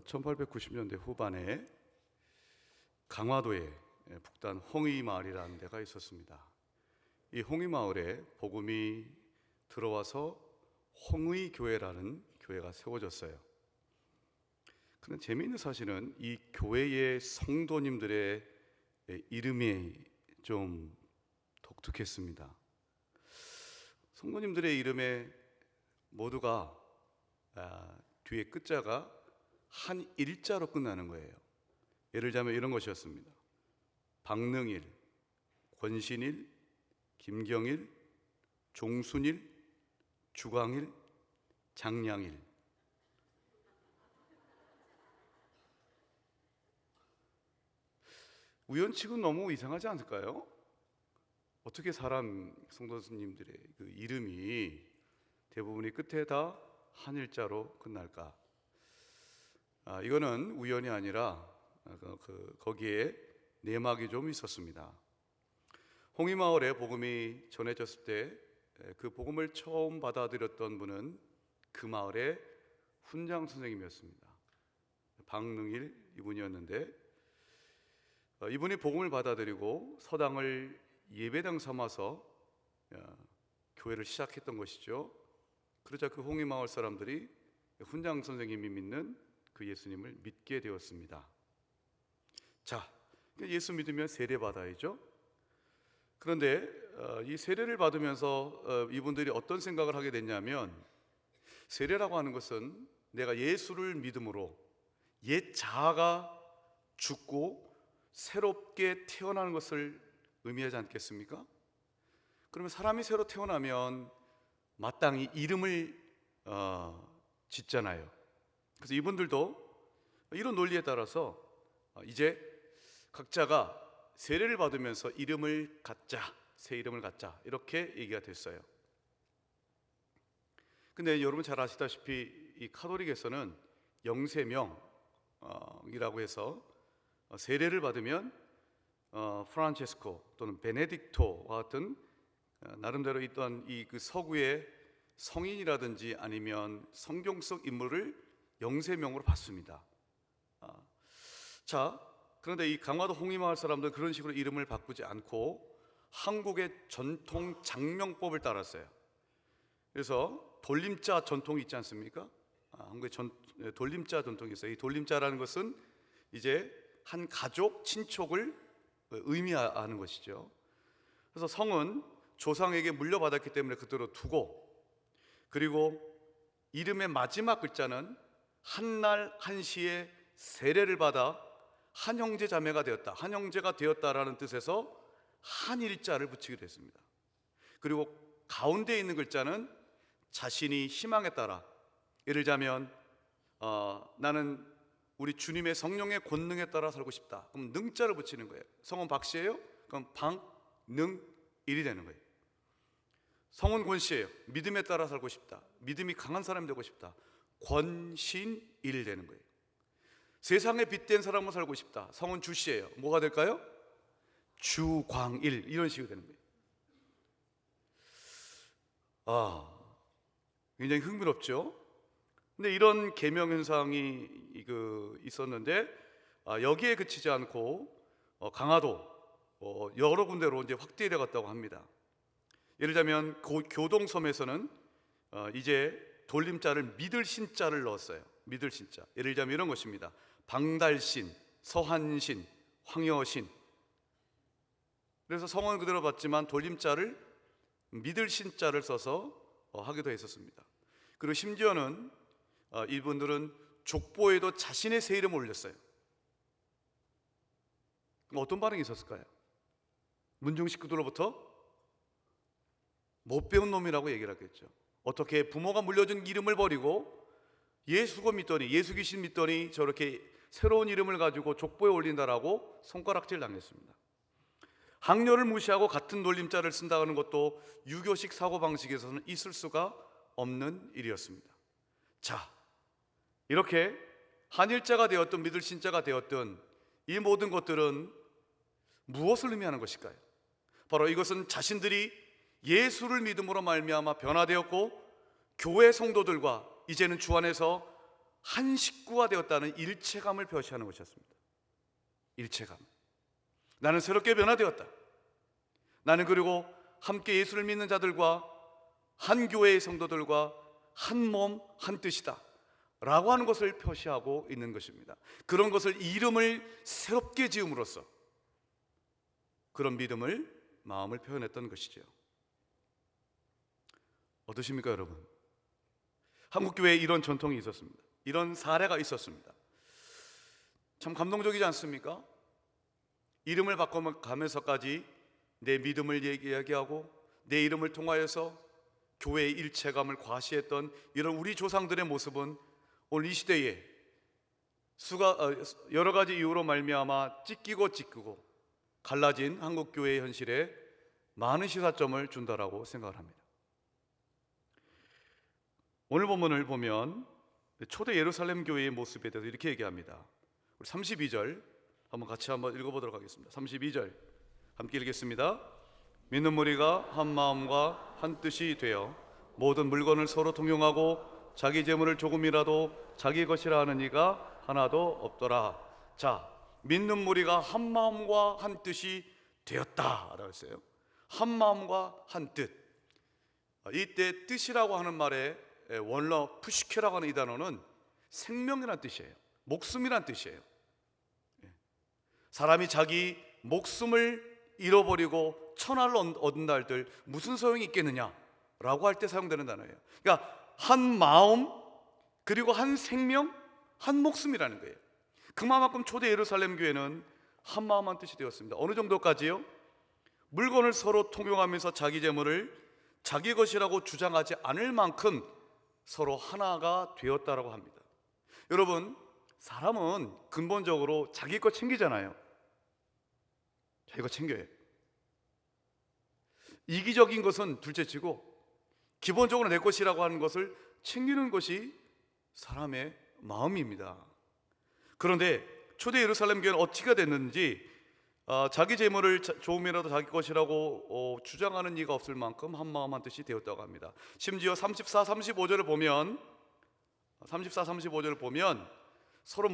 1890년대 후반에 강화도에 북단 홍의마을이라는 데가 있었습니다. 이 홍의마을에 복음이 들어와서 홍의교회라는 교회가 세워졌어요. 그런데 재미있는 사실은 이 교회의 성도님들의 이름이 좀 독특했습니다. 성도님들의 이름에 모두가 뒤에 끝자가 한 일자로 끝나는 거예요. 예를 들자면 이런 것이었습니다. 박능일, 권신일, 김경일, 종순일, 주광일, 장량일. 우연치고는 너무 이상하지 않을까요? 어떻게 사람 성도님들의 그 이름이 대부분이 끝에 다 한 일자로 끝날까? 이거는 우연이 아니라 거기에 내막이 좀 있었습니다. 홍의마을에 복음이 전해졌을 때 그 복음을 처음 받아들였던 분은 그 마을의 훈장 선생님이었습니다. 박능일 이분이었는데, 이분이 복음을 받아들이고 서당을 예배당 삼아서 교회를 시작했던 것이죠. 그러자 그 홍의마을 사람들이 훈장 선생님이 믿는 그 예수님을 믿게 되었습니다. 자, 예수 믿으면 세례 받아야죠. 그런데 이 세례를 받으면서 이분들이 어떤 생각을 하게 됐냐면, 세례라고 하는 것은 내가 예수를 믿음으로 옛 자아가 죽고 새롭게 태어나는 것을 의미하지 않겠습니까? 그러면 사람이 새로 태어나면 마땅히 이름을 짓잖아요. 그래서 이분들도 이런 논리에 따라서 이제 각자가 세례를 받으면서 이름을 갖자, 새 이름을 갖자, 이렇게 얘기가 됐어요. 근데 여러분 잘 아시다시피 이 카톨릭에서는 영세명이라고 해서 세례를 받으면 프란체스코 또는 베네딕토와 같은 나름대로 있던 이 그 서구의 성인이라든지 아니면 성경 속 인물을 영세명으로 받습니다. 자, 그런데 이 강화도 홍의마을 사람들은 그런 식으로 이름을 바꾸지 않고 한국의 전통 장명법을 따랐어요. 그래서 돌림자 전통이 있지 않습니까? 한국의 돌림자 전통이 있어요. 이 돌림자라는 것은 이제 한 가족, 친족을 의미하는 것이죠. 그래서 성은 조상에게 물려받았기 때문에 그대로 두고, 그리고 이름의 마지막 글자는 한날 한시에 세례를 받아 한 형제 자매가 되었다, 한 형제가 되었다라는 뜻에서 한 일자를 붙이기로 했습니다. 그리고 가운데 있는 글자는 자신이 희망에 따라, 예를 들자면 나는 우리 주님의 성령의 권능에 따라 살고 싶다, 그럼 능자를 붙이는 거예요. 성은 박씨예요? 그럼 방능일이 되는 거예요. 성은 권씨예요. 믿음에 따라 살고 싶다, 믿음이 강한 사람이 되고 싶다, 권신일 되는 거예요. 세상에 빗댄 사람으로 살고 싶다, 성은 주씨예요. 뭐가 될까요? 주광일, 이런 식으로 되는 거예요. 굉장히 흥미롭죠? 근데 이런 계명 현상이 있었는데 여기에 그치지 않고 강화도 여러 군데로 이제 확대해 갔다고 합니다. 예를 들자면 교동섬에서는 이제 돌림자를 믿을 신자를 넣었어요. 믿을 신자. 예를 들자면 이런 것입니다. 방달신, 서한신, 황여신. 그래서 성은 그대로 받지만 돌림자를 믿을 신자를 써서 하기도 했었습니다. 그리고 심지어는 이분들은 족보에도 자신의 새 이름을 올렸어요. 어떤 반응이 있었을까요? 문중 식구들로부터 못 배운 놈이라고 얘기를 하겠죠. 어떻게 부모가 물려준 이름을 버리고 예수고 믿더니, 예수 귀신 믿더니 저렇게 새로운 이름을 가지고 족보에 올린다라고 손가락질 당했습니다. 학렬을 무시하고 같은 돌림자를 쓴다는 것도 유교식 사고방식에서는 있을 수가 없는 일이었습니다. 자, 이렇게 한일자가 되었든 믿을 신자가 되었든 이 모든 것들은 무엇을 의미하는 것일까요? 바로 이것은 자신들이 예수를 믿음으로 말미암아 변화되었고 교회 성도들과 이제는 주 안에서 한 식구가 되었다는 일체감을 표시하는 것이었습니다. 일체감. 나는 새롭게 변화되었다. 나는 그리고 함께 예수를 믿는 자들과 한 교회의 성도들과 한 몸, 한 뜻이다 라고 하는 것을 표시하고 있는 것입니다. 그런 것을 이름을 새롭게 지음으로써 그런 믿음을, 마음을 표현했던 것이죠. 어떠십니까 여러분? 한국교회에 이런 전통이 있었습니다. 이런 사례가 있었습니다. 참 감동적이지 않습니까? 이름을 바꿔가면서까지 내 믿음을 이야기하고 내 이름을 통하여서 교회의 일체감을 과시했던 이런 우리 조상들의 모습은 오늘 이 시대에 여러 가지 이유로 말미암아 찢기고 갈라진 한국교회의 현실에 많은 시사점을 준다라고 생각을 합니다. 오늘 본문을 보면 초대 예루살렘 교회의 모습에 대해서 이렇게 얘기합니다. 우리 32절 같이 한번 읽어보도록 하겠습니다. 32절 함께 읽겠습니다. 믿는 무리가 한 마음과 한 뜻이 되어 모든 물건을 서로 통용하고 자기 재물을 조금이라도 자기 것이라 하는 이가 하나도 없더라. 자, 믿는 무리가 한 마음과 한 뜻이 되었다라고 했어요. 한 마음과 한 뜻. 이때 뜻이라고 하는 말에 원어 푸시케라고 하는 이 단어는 생명이란 뜻이에요. 목숨이란 뜻이에요. 사람이 자기 목숨을 잃어버리고 천하를 얻은 날들 무슨 소용이 있겠느냐라고 할 때 사용되는 단어예요. 그러니까 한 마음 그리고 한 생명, 한 목숨이라는 거예요. 그만큼 초대 예루살렘 교회는 한 마음 한 뜻이 되었습니다. 어느 정도까지요? 물건을 서로 통용하면서 자기 재물을 자기 것이라고 주장하지 않을 만큼 서로 하나가 되었다라고 합니다. 여러분, 사람은 근본적으로 자기 거 챙기잖아요. 자기 거 챙겨요. 이기적인 것은 둘째치고 기본적으로 내 것이라고 하는 것을 챙기는 것이 사람의 마음입니다. 그런데 초대 예루살렘 교회는 어떻게 됐는지 자기 재물을 조금이라도 자기 것이라고 주장하는 이가 없을 만큼 한 마음 한 뜻이 되었다고 합니다. 심지어 34, 35절을 보면 서로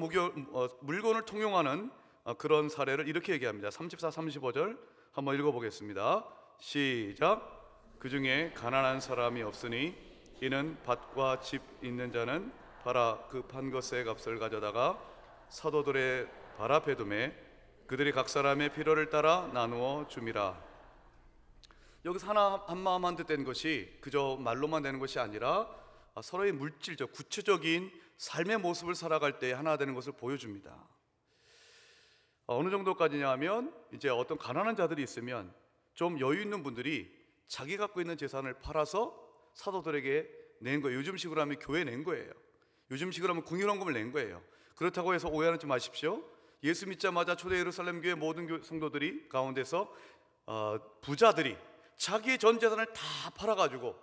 물건을 통용하는 그런 사례를 이렇게 얘기합니다. 34, 35절 한번 읽어보겠습니다. 시작. 그 중에 가난한 사람이 없으니 이는 밭과 집 있는 자는 팔아 그 판 것의 값을 가져다가 사도들의 발 앞에 두매 그들이 각 사람의 필요를 따라 나누어 줌이라. 여기서 한 마음 한 뜻 된 것이 그저 말로만 되는 것이 아니라 서로의 물질적 구체적인 삶의 모습을 살아갈 때 하나 되는 것을 보여줍니다. 어느 정도까지냐 하면 이제 어떤 가난한 자들이 있으면 좀 여유 있는 분들이 자기 갖고 있는 재산을 팔아서 사도들에게 낸 거예요. 요즘식으로 하면 교회에 낸 거예요. 요즘식으로 하면 궁일원금을 낸 거예요. 그렇다고 해서 오해하지 마십시오. 예수 믿자마자 초대 예루살렘 교회 모든 성도들이 가운데서 부자들이 자기의 전 재산을 다 팔아가지고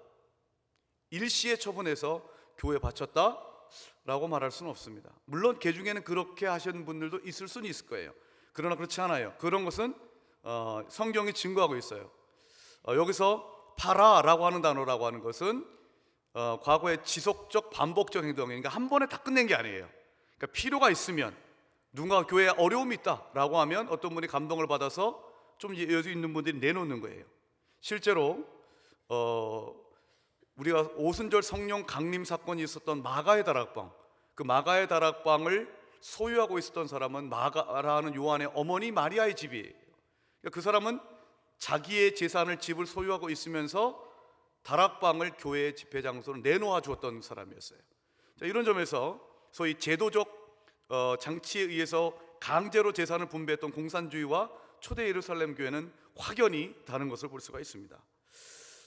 일시에 처분해서 교회에 바쳤다라고 말할 수는 없습니다. 물론 그 중에는 그렇게 하신 분들도 있을 수는 있을 거예요. 그러나 그렇지 않아요. 그런 것은 성경이 증거하고 있어요. 여기서 팔아라고 하는 단어라고 하는 것은 과거의 지속적 반복적 행동이니까 한 번에 다 끝낸 게 아니에요. 그러니까 필요가 있으면 누군가 교회에 어려움이 있다라고 하면 어떤 분이 감동을 받아서 좀 여유 있는 분들이 내놓는 거예요. 실제로 우리가 오순절 성령 강림 사건이 있었던 마가의 다락방, 그 마가의 다락방을 소유하고 있었던 사람은 마가라는 요한의 어머니 마리아의 집이에요. 그러니까 그 사람은 자기의 재산을 집을 소유하고 있으면서 다락방을 교회의 집회 장소로 내놓아 주었던 사람이었어요. 자, 이런 점에서 소위 제도적 장치에 의해서 강제로 재산을 분배했던 공산주의와 초대 예루살렘 교회는 확연히 다른 것을 볼 수가 있습니다.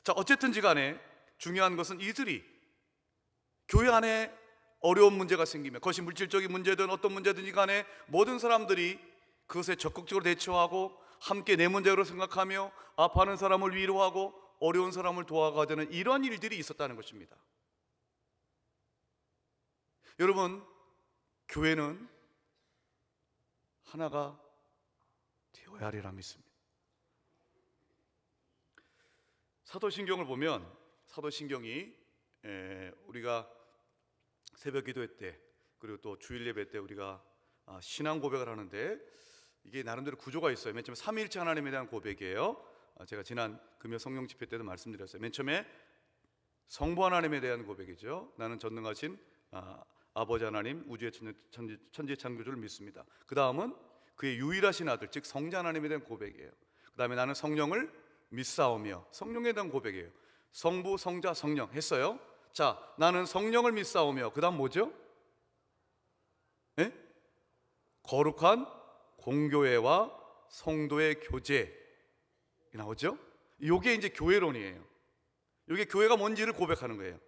자, 어쨌든지 간에 중요한 것은 이들이 교회 안에 어려운 문제가 생기면 그것이 물질적인 문제든 어떤 문제든지 간에 모든 사람들이 그것에 적극적으로 대처하고 함께 내 문제로 생각하며 아파하는 사람을 위로하고 어려운 사람을 도와가자는 이런 일들이 있었다는 것입니다. 여러분, 교회는 하나가 되어야 하리라 믿습니다. 사도신경을 보면 사도신경이 우리가 새벽 기도회 때 그리고 또 주일 예배 때 우리가 신앙 고백을 하는데 이게 나름대로 구조가 있어요. 맨 처음에 삼위일체 하나님에 대한 고백이에요. 제가 지난 금요 성령 집회 때도 말씀드렸어요. 맨 처음에 성부 하나님에 대한 고백이죠. 나는 전능하신 아버지 하나님, 우주의 천지 창조주를 믿습니다. 그 다음은 그의 유일하신 아들, 즉 성자 하나님에 대한 고백이에요. 그 다음에 나는 성령을 믿사오며, 성령에 대한 고백이에요. 성부, 성자, 성령 했어요. 자, 나는 성령을 믿사오며, 그 다음 뭐죠? 네? 거룩한 공교회와 성도의 교제 나오죠? 이게 이제 교회론이에요. 이게 교회가 뭔지를 고백하는 거예요.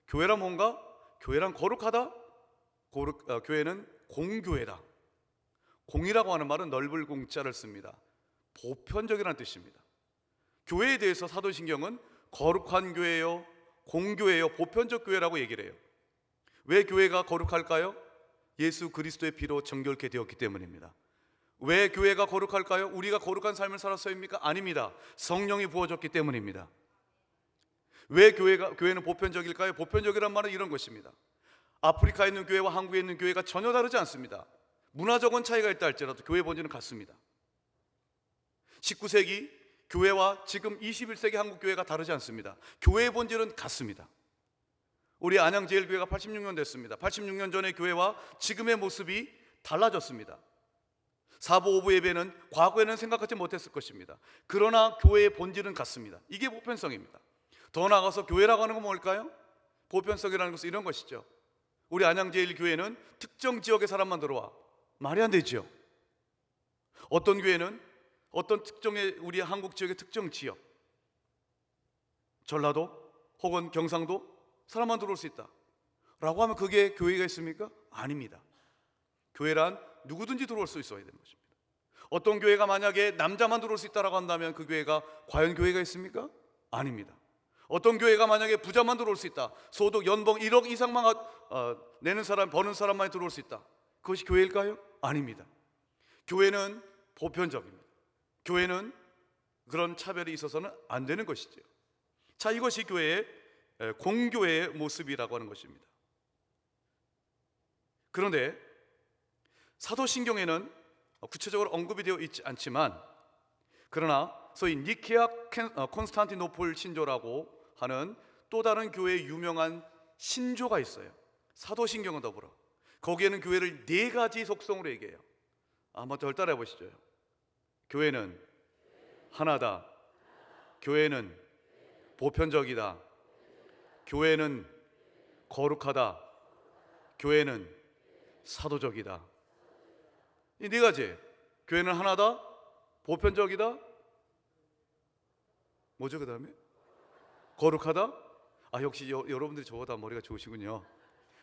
교회란 뭔가? 교회란 거룩하다. 교회는 공교회다. 공이라고 하는 말은 넓을 공자를 씁니다. 보편적이라는 뜻입니다. 교회에 대해서 사도신경은 거룩한 교회요, 공교회요, 보편적 교회라고 얘기를 해요. 왜 교회가 거룩할까요? 예수 그리스도의 피로 정결케 되었기 때문입니다. 왜 교회가 거룩할까요? 우리가 거룩한 삶을 살았어입니까? 아닙니다. 성령이 부어졌기 때문입니다. 왜 교회는 보편적일까요? 보편적이란 말은 이런 것입니다. 아프리카에 있는 교회와 한국에 있는 교회가 전혀 다르지 않습니다. 문화적인 차이가 있다 할지라도 교회 본질은 같습니다. 19세기 교회와 지금 21세기 한국 교회가 다르지 않습니다. 교회의 본질은 같습니다. 우리 안양제일교회가 86년 됐습니다. 86년 전의 교회와 지금의 모습이 달라졌습니다. 사부 오부 예배는 과거에는 생각하지 못했을 것입니다. 그러나 교회의 본질은 같습니다. 이게 보편성입니다. 더 나아가서 교회라고 하는 건 뭘까요? 보편성이라는 것은 이런 것이죠. 우리 안양제일교회는 특정 지역의 사람만 들어와. 말이 안 되죠. 어떤 교회는 어떤 특정의 우리 한국 지역의 특정 지역, 전라도 혹은 경상도 사람만 들어올 수 있다 라고 하면 그게 교회가 있습니까? 아닙니다. 교회란 누구든지 들어올 수 있어야 되는 것입니다. 어떤 교회가 만약에 남자만 들어올 수 있다고 한다면 그 교회가 과연 교회가 있습니까? 아닙니다. 어떤 교회가 만약에 부자만 들어올 수 있다, 소득 연봉 1억 이상만 내는 사람, 버는 사람만 들어올 수 있다, 그것이 교회일까요? 아닙니다. 교회는 보편적입니다. 교회는 그런 차별이 있어서는 안 되는 것이죠. 자, 이것이 교회의 공교회의 모습이라고 하는 것입니다. 그런데 사도신경에는 구체적으로 언급이 되어 있지 않지만, 그러나 소위 니케아 콘스탄티노폴 신조라고 하는 또 다른 교회의 유명한 신조가 있어요. 사도신경과 더불어 거기에는 교회를 네 가지 속성으로 얘기해요. 한번 절 따라해 보시죠. 교회는 하나다. 교회는 보편적이다. 교회는 거룩하다. 교회는 사도적이다. 이 네 가지. 교회는 하나다, 보편적이다, 뭐죠 그 다음에? 거룩하다. 역시 여러분들이 저보다 머리가 좋으시군요.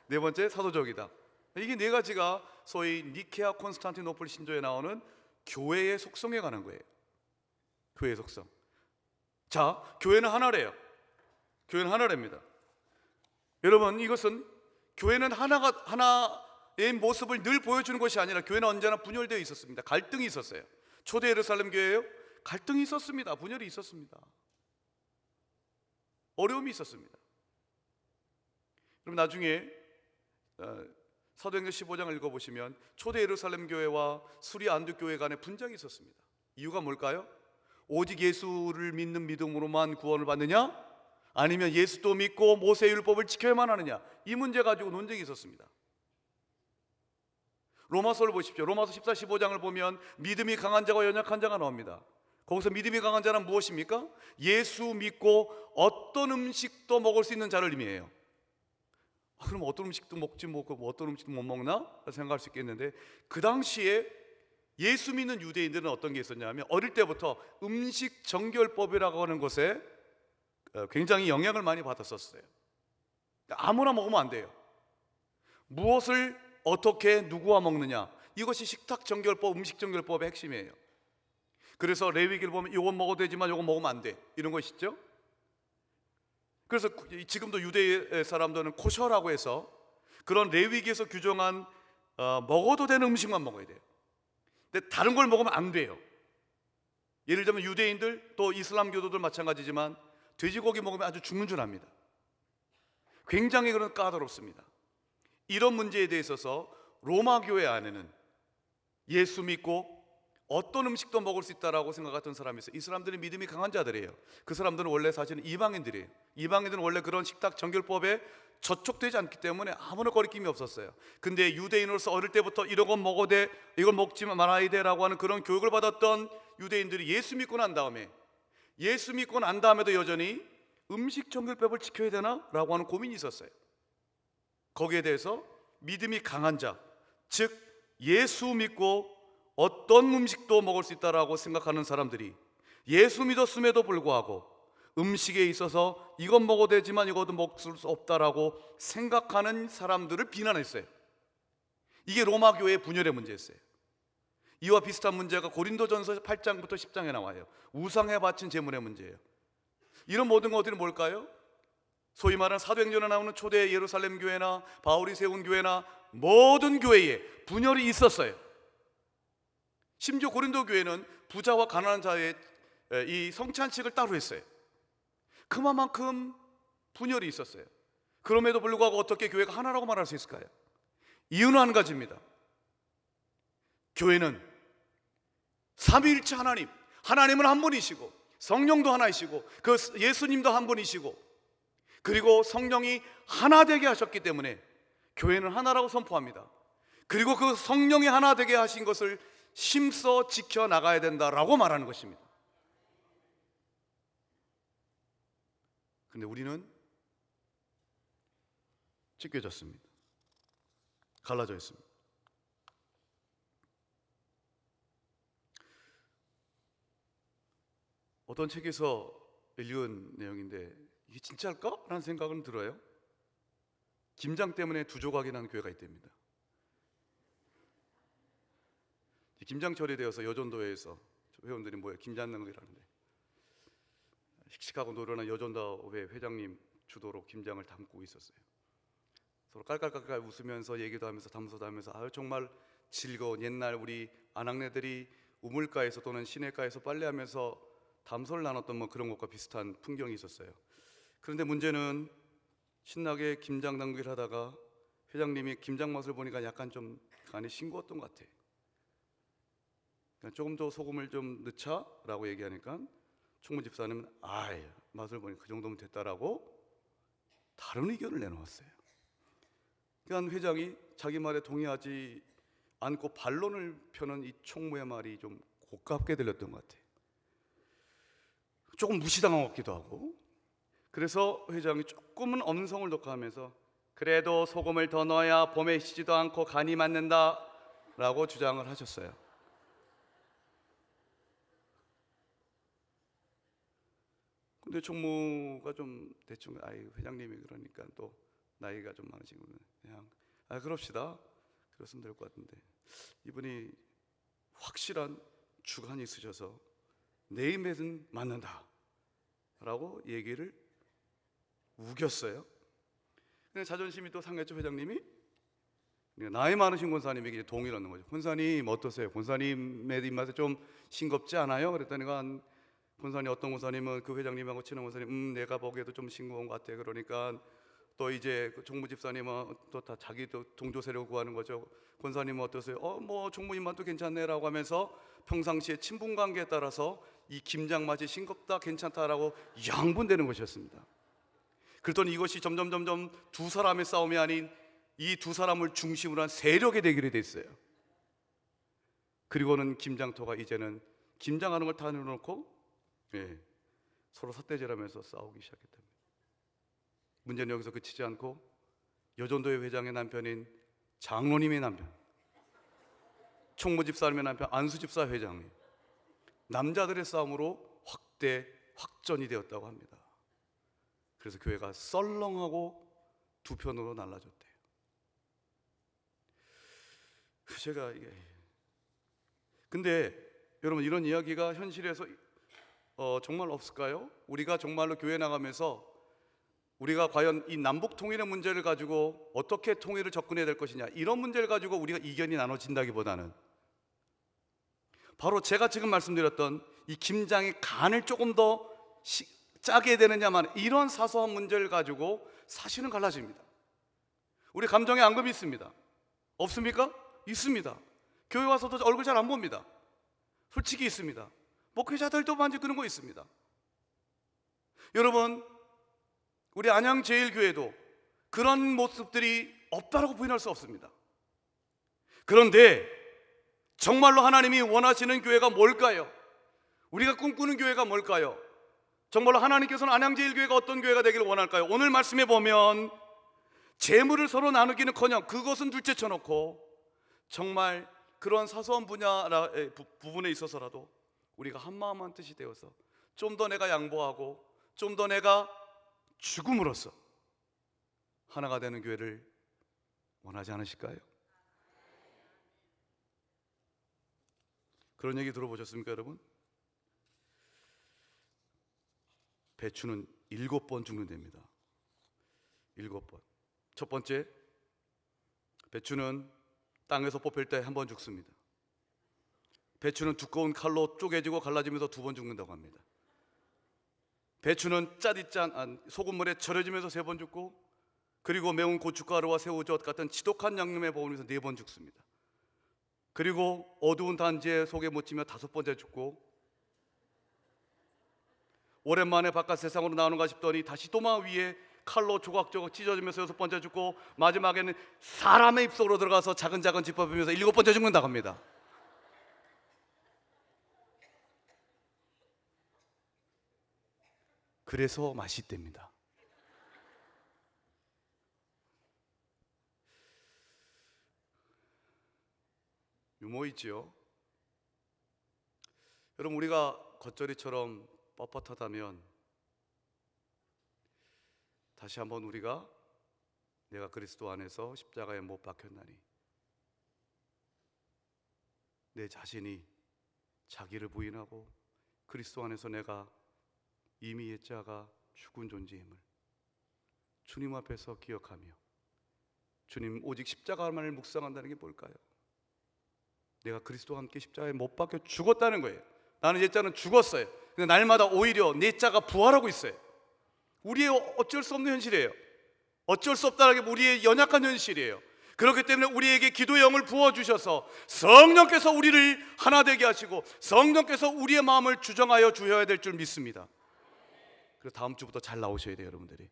네 번째, 사도적이다. 이게 네 가지가 소위 니케아 콘스탄티노플 신조에 나오는 교회의 속성에 관한 거예요. 교회의 속성. 자, 교회는 하나래요. 교회는 하나랍니다. 여러분, 이것은 교회는 하나의 모습을 늘 보여주는 것이 아니라 교회는 언제나 분열되어 있었습니다. 갈등이 있었어요. 초대 예루살렘 교회예요. 갈등이 있었습니다. 분열이 있었습니다. 어려움이 있었습니다. 그럼 나중에 사도행전 15장을 읽어보시면 초대 예루살렘 교회와 수리 안디옥 교회 간에 분쟁이 있었습니다. 이유가 뭘까요? 오직 예수를 믿는 믿음으로만 구원을 받느냐? 아니면 예수도 믿고 모세의 율법을 지켜야만 하느냐? 이 문제 가지고 논쟁이 있었습니다. 로마서를 보십시오. 로마서 14, 15장을 보면 믿음이 강한 자와 연약한 자가 나옵니다. 거기서 믿음이 강한 자는 무엇입니까? 예수 믿고 어떤 음식도 먹을 수 있는 자를 의미해요. 그럼 어떤 음식도 먹지 못하고 어떤 음식도 못 먹나? 생각할 수 있겠는데, 그 당시에 예수 믿는 유대인들은 어떤 게 있었냐면 어릴 때부터 음식 정결법이라고 하는 것에 굉장히 영향을 많이 받았었어요. 아무나 먹으면 안 돼요. 무엇을 어떻게 누구와 먹느냐, 이것이 식탁 정결법, 음식 정결법의 핵심이에요. 그래서 레위기를 보면 이건 먹어도 되지만 이건 먹으면 안 돼, 이런 거 있죠. 그래서 지금도 유대 사람들은 코셔라고 해서 그런 레위기에서 규정한 먹어도 되는 음식만 먹어야 돼요. 근데 다른 걸 먹으면 안 돼요. 예를 들면 유대인들, 또 이슬람교도들 마찬가지지만 돼지고기 먹으면 아주 죽는 줄 압니다. 굉장히 그런 까다롭습니다. 이런 문제에 대해서 로마 교회 안에는 예수 믿고 어떤 음식도 먹을 수 있다라고 생각했던 사람이 있어요. 이 사람들은 믿음이 강한 자들이에요. 그 사람들은 원래 사실은 이방인들이에요. 이방인들은 원래 그런 식탁 정결법에 저촉되지 않기 때문에 아무런 거리낌이 없었어요. 근데 유대인으로서 어릴 때부터 이런 건 먹어도 돼, 이걸 먹지 말아야 돼 라고 하는 그런 교육을 받았던 유대인들이 예수 믿고 난 다음에도 여전히 음식 정결법을 지켜야 되나? 라고 하는 고민이 있었어요. 거기에 대해서 믿음이 강한 자, 즉 예수 믿고 어떤 음식도 먹을 수 있다라고 생각하는 사람들이 예수 믿었음에도 불구하고 음식에 있어서 이건 먹어도 되지만 이것도 먹을 수 없다라고 생각하는 사람들을 비난했어요. 이게 로마 교회의 분열의 문제였어요. 이와 비슷한 문제가 고린도전서 8장부터 10장에 나와요. 우상에 바친 제물의 문제예요. 이런 모든 것들이 뭘까요? 소위 말하는 사도행전에 나오는 초대 예루살렘 교회나 바울이 세운 교회나 모든 교회에 분열이 있었어요. 심지어 고린도 교회는 부자와 가난한 자의 이 성찬식을 따로 했어요. 그만큼 분열이 있었어요. 그럼에도 불구하고 어떻게 교회가 하나라고 말할 수 있을까요? 이유는 한 가지입니다. 교회는 삼위일체 하나님은 한 분이시고 성령도 하나이시고 그 예수님도 한 분이시고 그리고 성령이 하나 되게 하셨기 때문에 교회는 하나라고 선포합니다. 그리고 그 성령이 하나 되게 하신 것을 힘써 지켜나가야 된다라고 말하는 것입니다. 근데 우리는 찢겨졌습니다. 갈라져 있습니다. 어떤 책에서 읽은 내용인데 이게 진짜일까? 라는 생각은 들어요. 김장 때문에 두 조각이 나는 교회가 있답니다. 김장철이 되어서 여전도회에서 회원들이 모여 김장능이라는데 씩씩하고 노련한 여전도회 회장님 주도로 김장을 담고 있었어요. 서로 깔깔깔깔 웃으면서 얘기도 하면서 담소도 하면서 정말 즐거운 옛날 우리 아낙네들이 우물가에서 또는 시내가에서 빨래하면서 담소를 나눴던 그런 것과 비슷한 풍경이 있었어요. 그런데 문제는 신나게 김장 담그기를 하다가 회장님이 김장 맛을 보니까 약간 좀 간이 싱거웠던 것 같아. 조금 더 소금을 좀 넣자 라고 얘기하니까 총무 집사님은 맛을 보니 그 정도면 됐다라고 다른 의견을 내놓았어요. 그러니까 회장이 자기 말에 동의하지 않고 반론을 펴는 이 총무의 말이 좀 고깝게 들렸던 것 같아요. 조금 무시당한 것 같기도 하고. 그래서 회장이 조금은 엄성을 녹화하면서 그래도 소금을 더 넣어야 봄에 시지도 않고 간이 맞는다 라고 주장을 하셨어요. 근데 총무가 좀 대충 회장님이 그러니까 또 나이가 좀 많으신 분은 그냥 그럽시다 그랬으면 될 것 같은데 이분이 확실한 주관이 있으셔서 내 입에는 맞는다 라고 얘기를 우겼어요. 근데 자존심이 또 상했죠. 회장님이 나이 많으신 권사님에게 동의를 얻는 거죠. 권사님 어떠세요? 권사님의 입맛에 좀 싱겁지 않아요? 그랬더니 권사님 어떤 권사님은 그 회장님하고 친한 권사님 내가 보기에도 좀 싱거운 것 같아. 그러니까 또 이제 그 총무 집사님은 또 다 자기 동조 세력을 구하는 거죠. 권사님은 어떠세요? 뭐 총무님만도 괜찮네라고 하면서 평상시에 친분 관계에 따라서 이 김장 맛이 싱겁다 괜찮다라고 양분되는 것이었습니다. 그랬더니 이것이 점점 두 사람의 싸움이 아닌 이 두 사람을 중심으로 한 세력의 대결이 됐어요. 그리고는 김장터가 이제는 김장하는 걸 다 내놓고 서로 삿대질하면서 싸우기 시작했답니다. 문제는 여기서 그치지 않고 여전도회 회장의 남편인 장로님의 남편, 총무집사님의 남편 안수집사 회장님, 남자들의 싸움으로 확전이 되었다고 합니다. 그래서 교회가 썰렁하고 두 편으로 날라졌대요. 제가 근데 여러분 이런 이야기가 현실에서 정말 없을까요? 우리가 정말로 교회 나가면서 우리가 과연 이 남북 통일의 문제를 가지고 어떻게 통일을 접근해야 될 것이냐 이런 문제를 가지고 우리가 이견이 나눠진다기보다는 바로 제가 지금 말씀드렸던 이 김장의 간을 조금 더 짜게 되느냐만 이런 사소한 문제를 가지고 사실은 갈라집니다. 우리 감정의 앙금이 있습니다. 없습니까? 있습니다. 교회 와서도 얼굴 잘 안 봅니다. 솔직히 있습니다. 목회자들도 많이 그런 거 있습니다. 여러분, 우리 안양제일교회도 그런 모습들이 없다라고 부인할 수 없습니다. 그런데 정말로 하나님이 원하시는 교회가 뭘까요? 우리가 꿈꾸는 교회가 뭘까요? 정말로 하나님께서는 안양제일교회가 어떤 교회가 되기를 원할까요? 오늘 말씀에 보면 재물을 서로 나누기는커녕 그것은 둘째 쳐놓고 정말 그런 사소한 부분에 있어서라도 우리가 한마음 한뜻이 되어서 좀 더 내가 양보하고 좀 더 내가 죽음으로써 하나가 되는 교회를 원하지 않으실까요? 그런 얘기 들어보셨습니까, 여러분? 배추는 7번 죽는답니다. 7번. 첫 번째, 배추는 땅에서 뽑힐 때 한 번 죽습니다. 배추는 두꺼운 칼로 쪼개지고 갈라지면서 2번 죽는다고 합니다. 배추는 짜디짠 소금물에 절여지면서 3번 죽고, 그리고 매운 고춧가루와 새우젓 같은 지독한 양념에 버무리면서 4번 죽습니다. 그리고 어두운 단지에 속에 묻히며 5번째 죽고, 오랜만에 바깥 세상으로 나오는가 싶더니 다시 도마 위에 칼로 조각조각 찢어지면서 6번째 죽고, 마지막에는 사람의 입속으로 들어가서 작은 짚어보면서 7번째 죽는다고 합니다. 그래서 맛있답니다. 유머 있지요? 여러분, 우리가 겉절이처럼 뻣뻣하다면 다시 한번 우리가 내가 그리스도 안에서 십자가에 못 박혔나니 내 자신이 자기를 부인하고 그리스도 안에서 내가 이미 옛자가 죽은 존재임을 주님 앞에서 기억하며, 주님 오직 십자가만을 묵상한다는 게 뭘까요? 내가 그리스도와 함께 십자가에 못 박혀 죽었다는 거예요. 나는 옛자는 죽었어요. 근데 날마다 오히려 내 자가 부활하고 있어요. 우리의 어쩔 수 없는 현실이에요. 어쩔 수 없다는 게 우리의 연약한 현실이에요. 그렇기 때문에 우리에게 기도의 영을 부어주셔서 성령께서 우리를 하나 되게 하시고 성령께서 우리의 마음을 주정하여 주셔야 될 줄 믿습니다. 그래서 다음 주부터 잘 나오셔야 돼요, 여러분들이.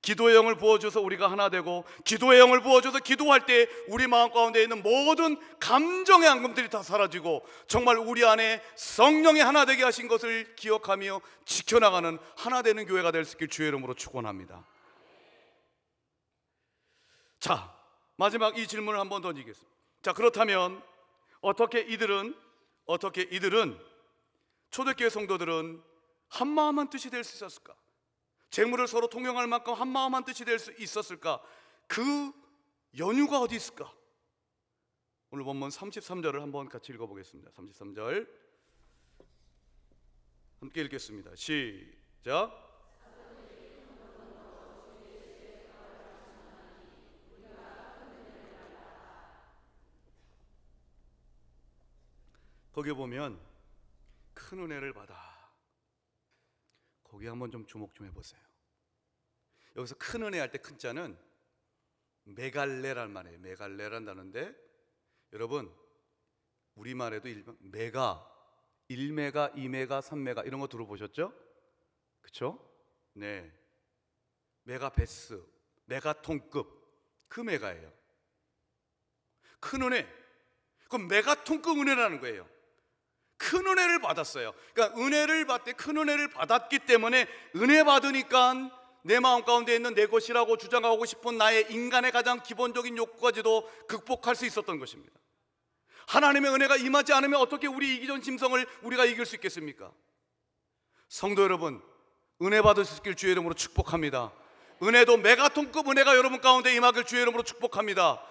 기도의 영을 부어줘서 우리가 하나 되고, 기도의 영을 부어줘서 기도할 때 우리 마음 가운데 있는 모든 감정의 앙금들이 다 사라지고 정말 우리 안에 성령이 하나 되게 하신 것을 기억하며 지켜나가는 하나 되는 교회가 될 수 있길 주의 이름으로 축원합니다. 자, 마지막 이 질문을 한번 던지겠습니다. 자, 그렇다면 어떻게 이들은 초대교회 성도들은 한마음 한뜻이 될 수 있었을까? 재물을 서로 통용할 만큼 한마음 한뜻이 될 수 있었을까? 그 연유가 어디 있을까? 오늘 본문 33절을 한번 같이 읽어보겠습니다. 33절 함께 읽겠습니다. 시작. 거기 보면 큰 은혜를 받아, 거기 한번 좀 주목 좀 해보세요. 여기서 큰 은혜 할 때 큰 자는 메갈레란 말이에요. 메갈레란 단어인데, 여러분 우리말에도 메가, 1메가, 2메가, 3메가 이런 거 들어보셨죠? 그렇죠? 네, 메가베스, 메가톤급, 그 메가예요. 큰 은혜, 그건 메가톤급 은혜라는 거예요. 큰 은혜를 받았어요. 그러니까 은혜를 받되 큰 은혜를 받았기 때문에 은혜 받으니까 내 마음 가운데 있는 내 것이라고 주장하고 싶은 나의 인간의 가장 기본적인 욕구까지도 극복할 수 있었던 것입니다. 하나님의 은혜가 임하지 않으면 어떻게 우리 이기전 심성을 우리가 이길 수 있겠습니까? 성도 여러분, 은혜 받을 수 있길 주의 이름으로 축복합니다. 은혜도 메가톤급 은혜가 여러분 가운데 임하길 주의 이름으로 축복합니다.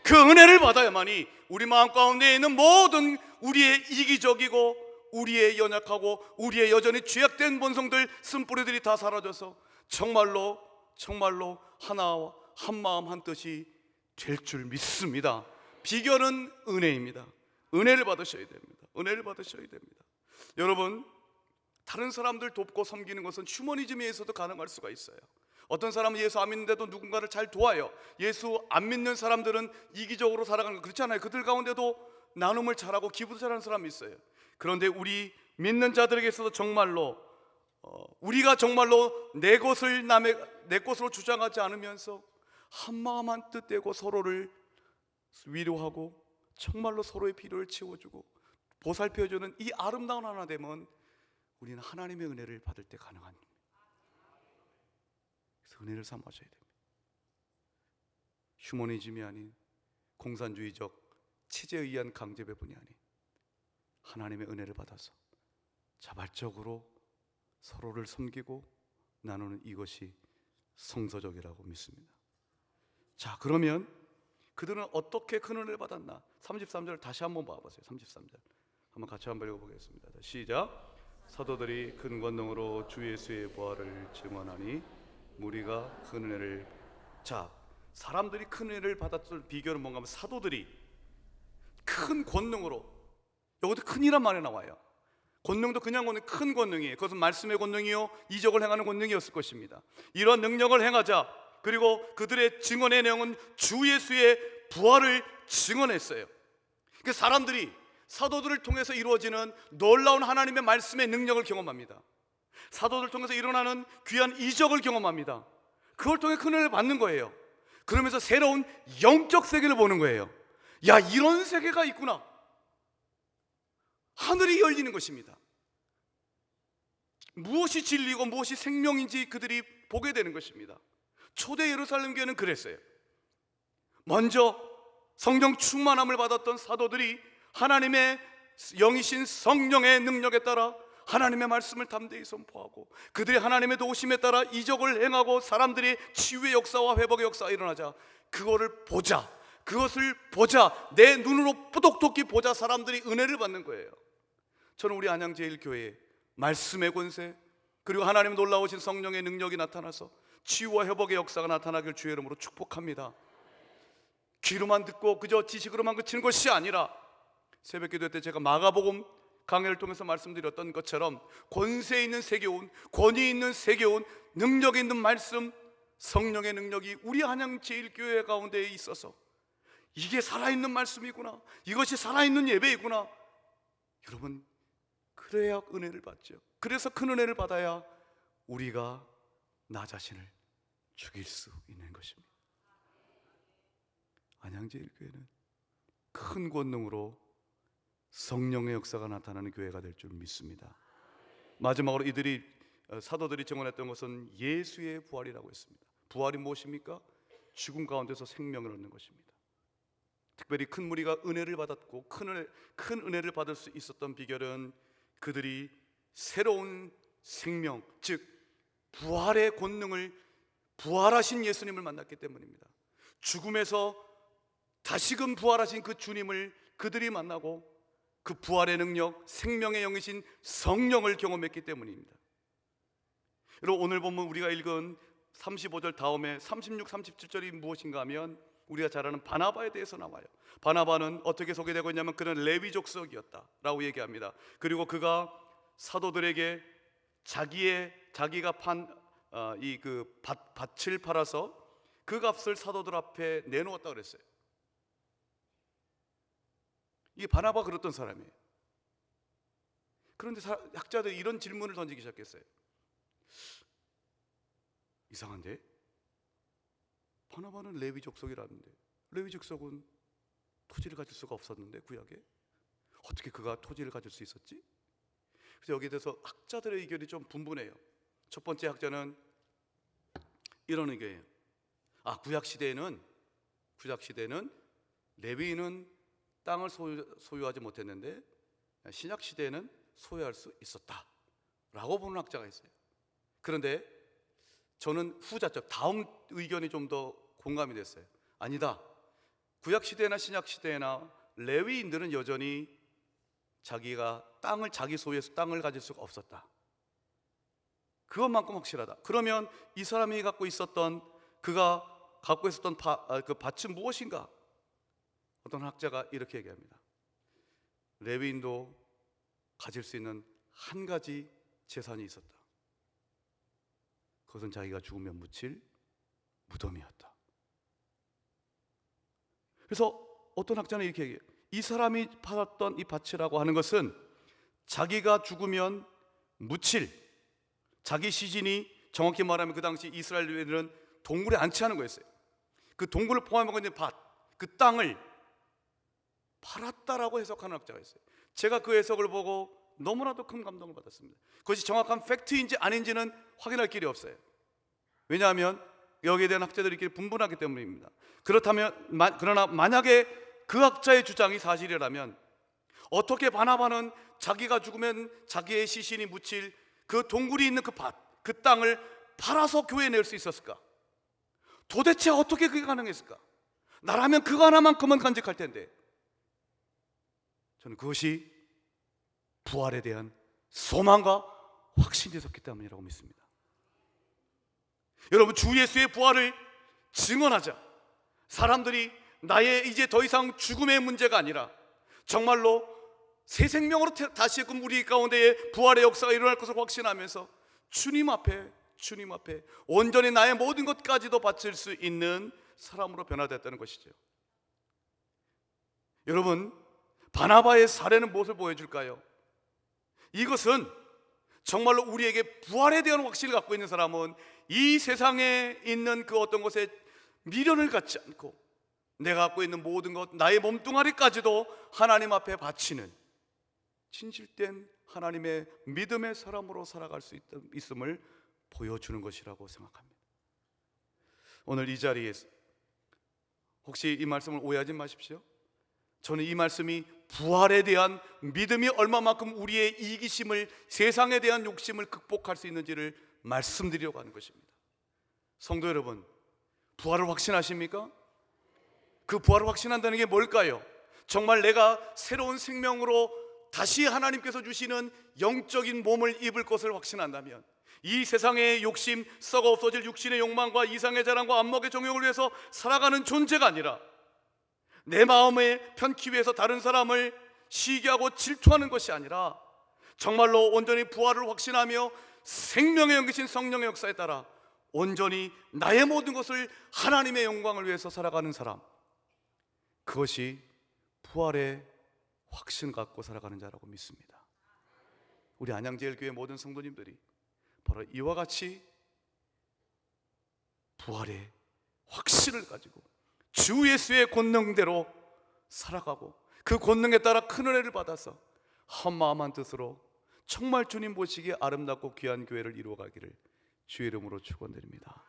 그 은혜를 받아야만이 우리 마음 가운데 있는 모든 우리의 이기적이고 우리의 연약하고 우리의 여전히 죄악된 본성들, 쓴뿌리들이 다 사라져서 정말로 하나와 한마음 한뜻이 될 줄 믿습니다. 비결은 은혜입니다. 은혜를 받으셔야 됩니다. 은혜를 받으셔야 됩니다. 여러분, 다른 사람들 돕고 섬기는 것은 휴머니즘에 의해서도 가능할 수가 있어요. 어떤 사람은 예수 안 믿는데도 누군가를 잘 도와요. 예수 안 믿는 사람들은 이기적으로 살아가는 거 그렇지 않아요. 그들 가운데도 나눔을 잘하고 기부도 잘하는 사람이 있어요. 그런데 우리 믿는 자들에게 있어서 정말로 우리가 정말로 내 것으로 주장하지 않으면서 한마음 한뜻 되고 서로를 위로하고 정말로 서로의 필요를 채워주고 보살펴주는 이 아름다운 하나 되면 우리는 하나님의 은혜를 받을 때 가능한 겁니다. 그래서 은혜를 삼아줘야 됩니다. 휴머니즘이 아닌 공산주의적 체제에 의한 강제 배분이 아닌 하나님의 은혜를 받아서 자발적으로 서로를 섬기고 나누는 이것이 성서적이라고 믿습니다. 자, 그러면 그들은 어떻게 큰 은혜를 받았나? 33절 다시 한번 봐보세요. 33절 한번 같이 한번 읽어보겠습니다. 시작. 사도들이 큰 권능으로 주 예수의 부활을 증언하니 무리가 큰 은혜를. 자, 사람들이 큰 은혜를 받았을 비결은 뭔가 하면 사도들이 큰 권능으로, 여기도 큰이란 말이 나와요. 권능도 그냥 권능, 큰 권능이에요. 그것은 말씀의 권능이요 이적을 행하는 권능이었을 것입니다. 이러한 능력을 행하자, 그리고 그들의 증언의 내용은 주 예수의 부활을 증언했어요. 그 사람들이 사도들을 통해서 이루어지는 놀라운 하나님의 말씀의 능력을 경험합니다. 사도들을 통해서 일어나는 귀한 이적을 경험합니다. 그걸 통해 큰 은혜를 받는 거예요. 그러면서 새로운 영적 세계를 보는 거예요. 야, 이런 세계가 있구나. 하늘이 열리는 것입니다. 무엇이 진리고 무엇이 생명인지 그들이 보게 되는 것입니다. 초대 예루살렘 교회는 그랬어요. 먼저 성령 충만함을 받았던 사도들이 하나님의 영이신 성령의 능력에 따라 하나님의 말씀을 담대히 선포하고 그들이 하나님의 도우심에 따라 이적을 행하고 사람들이 치유의 역사와 회복의 역사가 일어나자 그것을 보자, 내 눈으로 똑똑히 보자 사람들이 은혜를 받는 거예요. 저는 우리 안양제일교회에 말씀의 권세, 그리고 하나님의 놀라우신 성령의 능력이 나타나서 치유와 회복의 역사가 나타나길 주의 이름으로 축복합니다. 귀로만 듣고 그저 지식으로만 그치는 것이 아니라 새벽 기도 때 제가 마가복음 강해를 통해서 말씀드렸던 것처럼 권세 있는 세계온, 권위 있는 세계온, 능력 있는 말씀, 성령의 능력이 우리 한양제일교회 가운데 있어서 이게 살아있는 말씀이구나, 이것이 살아있는 예배이구나. 여러분, 그래야 은혜를 받죠. 그래서 큰 은혜를 받아야 우리가 나 자신을 죽일 수 있는 것입니다. 안양제일교회는 큰 권능으로 성령의 역사가 나타나는 교회가 될 줄 믿습니다. 마지막으로 이들이 사도들이 증언했던 것은 예수의 부활이라고 했습니다. 부활이 무엇입니까? 죽음 가운데서 생명을 얻는 것입니다. 특별히 큰 무리가 은혜를 받았고 큰 은혜를 받을 수 있었던 비결은 그들이 새로운 생명, 즉 부활의 권능을, 부활하신 예수님을 만났기 때문입니다. 죽음에서 다시금 부활하신 그 주님을 그들이 만나고 그 부활의 능력, 생명의 영이신 성령을 경험했기 때문입니다. 여러분, 오늘 보면 우리가 읽은 35절 다음에 36, 37절이 무엇인가 하면 우리가 잘 아는 바나바에 대해서 나와요. 바나바는 어떻게 소개되고 있냐면 그는 레위 족속이었다라고 얘기합니다. 그리고 그가 사도들에게 자기가 판 이 그 밭을 팔아서 그 값을 사도들 앞에 내놓았다 그랬어요. 이게 바나바 그랬던 사람이에요. 그런데 학자들이 이런 질문을 던지기 시작했어요. 이상한데? 바나바는 레위 족속이라는데 레위 족속은 토지를 가질 수가 없었는데 구약에 어떻게 그가 토지를 가질 수 있었지? 그래서 여기에 대해서 학자들의 의견이 좀 분분해요. 첫 번째 학자는 이런 의견이에요. 구약 시대에는 레위인은 땅을 소유하지 못했는데 신약 시대에는 소유할 수 있었다라고 보는 학자가 있어요. 그런데 저는 후자적 다음 의견이 좀 더 공감이 됐어요. 아니다. 구약 시대나 신약 시대나 레위인들은 여전히 자기가 자기 소유에서 땅을 가질 수가 없었다. 그것만큼 확실하다. 그러면 이 사람이 그가 갖고 있었던 그 밭은 무엇인가? 어떤 학자가 이렇게 얘기합니다. 레위인도 가질 수 있는 한 가지 재산이 있었다. 그것은 자기가 죽으면 묻힐 무덤이었다. 그래서 어떤 학자는 이렇게 얘기해요. 이 사람이 팔았던 이 밭이라고 하는 것은 자기가 죽으면 묻힐, 자기 시신이, 정확히 말하면 그 당시 이스라엘에는 동굴에 안치하는 거였어요. 그 동굴을 포함하고 있는 밭, 그 땅을 팔았다라고 해석하는 학자가 있어요. 제가 그 해석을 보고 너무나도 큰 감동을 받았습니다. 그것이 정확한 팩트인지 아닌지는 확인할 길이 없어요. 왜냐하면 여기에 대한 학자들이 이렇게 분분하기 때문입니다. 그러나 만약에 그 학자의 주장이 사실이라면 어떻게 바나바는 자기가 죽으면 자기의 시신이 묻힐 그 동굴이 있는 그 밭, 그 땅을 팔아서 교회에 낼 수 있었을까? 도대체 어떻게 그게 가능했을까? 나라면 그거 하나만큼은 간직할 텐데. 저는 그것이 부활에 대한 소망과 확신이 있었기 때문이라고 믿습니다. 여러분, 주 예수의 부활을 증언하자. 사람들이 나의 이제 더 이상 죽음의 문제가 아니라 정말로 새 생명으로 다시금 우리 가운데에 부활의 역사가 일어날 것을 확신하면서 주님 앞에 온전히 나의 모든 것까지도 바칠 수 있는 사람으로 변화됐다는 것이죠. 여러분, 바나바의 사례는 무엇을 보여줄까요? 이것은 정말로 우리에게 부활에 대한 확신을 갖고 있는 사람은 이 세상에 있는 그 어떤 것에 미련을 갖지 않고 내가 갖고 있는 모든 것, 나의 몸뚱아리까지도 하나님 앞에 바치는 진실된 하나님의 믿음의 사람으로 살아갈 수 있음을 보여주는 것이라고 생각합니다. 오늘 이 자리에서 혹시 이 말씀을 오해하지 마십시오. 저는 이 말씀이 부활에 대한 믿음이 얼마만큼 우리의 이기심을, 세상에 대한 욕심을 극복할 수 있는지를 말씀드리려고 하는 것입니다. 성도 여러분, 부활을 확신하십니까? 그 부활을 확신한다는 게 뭘까요? 정말 내가 새로운 생명으로 다시 하나님께서 주시는 영적인 몸을 입을 것을 확신한다면 이 세상의 욕심, 썩어 없어질 육신의 욕망과 이상의 자랑과 안목의 정욕을 위해서 살아가는 존재가 아니라 내 마음에 편키 위해서 다른 사람을 시기하고 질투하는 것이 아니라 정말로 온전히 부활을 확신하며 생명의 영이신 성령의 역사에 따라 온전히 나의 모든 것을 하나님의 영광을 위해서 살아가는 사람, 그것이 부활의 확신 갖고 살아가는 자라고 믿습니다. 우리 안양제일교회 모든 성도님들이 바로 이와 같이 부활의 확신을 가지고 주 예수의 권능대로 살아가고 그 권능에 따라 큰 은혜를 받아서 한마음 한뜻으로 정말 주님 보시기에 아름답고 귀한 교회를 이루어가기를 주의 이름으로 축원드립니다.